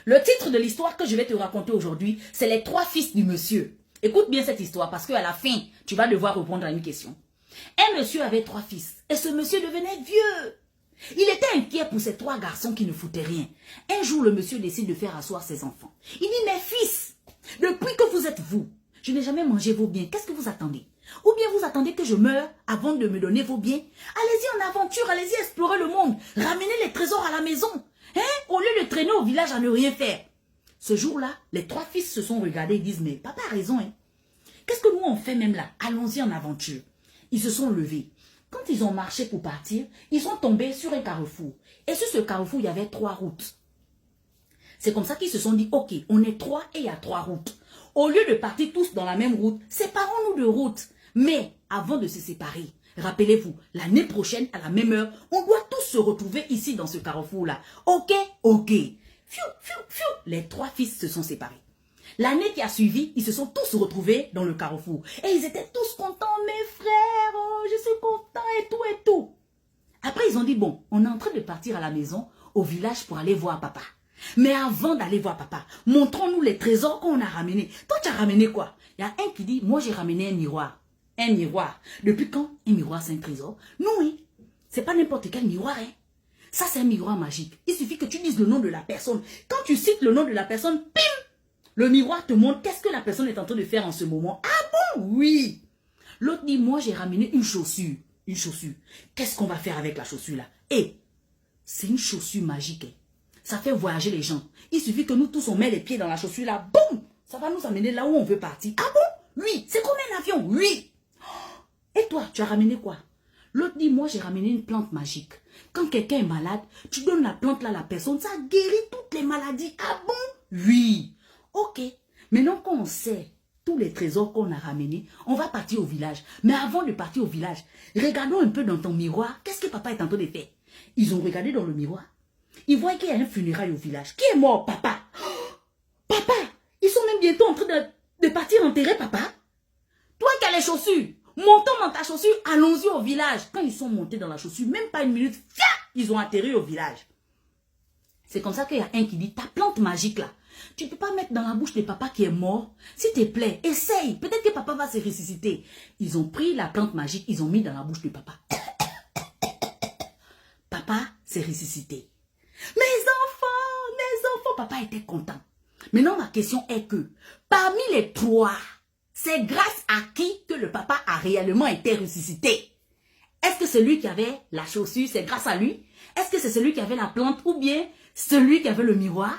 Le titre de l'histoire que je vais te raconter aujourd'hui, c'est les 3 fils du monsieur. Écoute bien cette histoire parce qu'à la fin, tu vas devoir répondre à une question. Un monsieur avait 3 fils et ce monsieur devenait vieux. Il était inquiet pour ces 3 garçons qui ne foutaient rien. Un jour, le monsieur décide de faire asseoir ses enfants. Il dit, mes fils, depuis que vous êtes vous, je n'ai jamais mangé vos biens. Qu'est-ce que vous attendez? Ou bien vous attendez que je meure avant de me donner vos biens? Allez-y en aventure, allez-y explorer le monde. Ramenez les trésors à la maison. Au lieu de traîner au village à ne rien faire. Ce jour-là, les 3 fils se sont regardés et disent, mais papa a raison. Qu'est-ce que nous on fait même là? Allons-y en aventure. Ils se sont levés. Quand ils ont marché pour partir, ils sont tombés sur un carrefour. Et sur ce carrefour, il y avait 3 routes. C'est comme ça qu'ils se sont dit, ok, on est 3 et il y a 3 routes. Au lieu de partir tous dans la même route, séparons-nous de route. Mais avant de se séparer, rappelez-vous, l'année prochaine, à la même heure, on doit tous se retrouver ici dans ce carrefour-là. Ok, ok. Fiou, fiou, fiou. Les 3 fils se sont séparés. L'année qui a suivi, ils se sont tous retrouvés dans le carrefour. Et ils étaient tous contents, mes frères, oh, je suis content et tout et tout. Après, ils ont dit, bon, on est en train de partir à la maison, au village pour aller voir papa. Mais avant d'aller voir papa, montrons-nous les trésors qu'on a ramenés. Toi, tu as ramené quoi? Il y a un qui dit, moi j'ai ramené un miroir. Un miroir. Depuis quand un miroir c'est un trésor? Non, oui. C'est pas n'importe quel miroir, Ça, c'est un miroir magique. Il suffit que tu dises le nom de la personne. Quand tu cites le nom de la personne, pim! Le miroir te montre qu'est-ce que la personne est en train de faire en ce moment. Ah bon? Oui. L'autre dit, moi j'ai ramené une chaussure. Une chaussure. Qu'est-ce qu'on va faire avec la chaussure là? C'est une chaussure magique. Ça fait voyager les gens. Il suffit que nous tous on met les pieds dans la chaussure là. Boum! Ça va nous amener là où on veut partir. Ah bon? Oui. C'est comme un avion. Oui. Et toi, tu as ramené quoi? L'autre dit, moi j'ai ramené une plante magique. Quand quelqu'un est malade, tu donnes la plante là à la personne, ça guérit toutes les maladies. Ah bon? Oui. Ok. Maintenant qu'on sait tous les trésors qu'on a ramenés, on va partir au village. Mais avant de partir au village, regardons un peu dans ton miroir. Qu'est-ce que papa est en train de faire? Ils ont regardé dans le miroir. Ils voient qu'il y a un funérail au village. Qui est mort, papa? Oh, papa! Ils sont même bientôt en train de partir enterrer papa. Toi qui as les chaussures, montons dans ta chaussure, allons-y au village. Quand ils sont montés dans la chaussure, même pas une minute, ils ont atterri au village. C'est comme ça qu'il y a un qui dit, ta plante magique là, tu ne peux pas mettre dans la bouche de papa qui est mort. S'il te plaît, essaye. Peut-être que papa va se ressusciter. Ils ont pris la plante magique, ils ont mis dans la bouche de papa. Papa s'est ressuscité. Mes enfants, papa était content. Maintenant, ma question est que, parmi les 3, c'est grâce à qui que le papa a réellement été ressuscité? Est-ce que celui qui avait la chaussure, c'est grâce à lui? Est-ce que c'est celui qui avait la plante ou bien celui qui avait le miroir?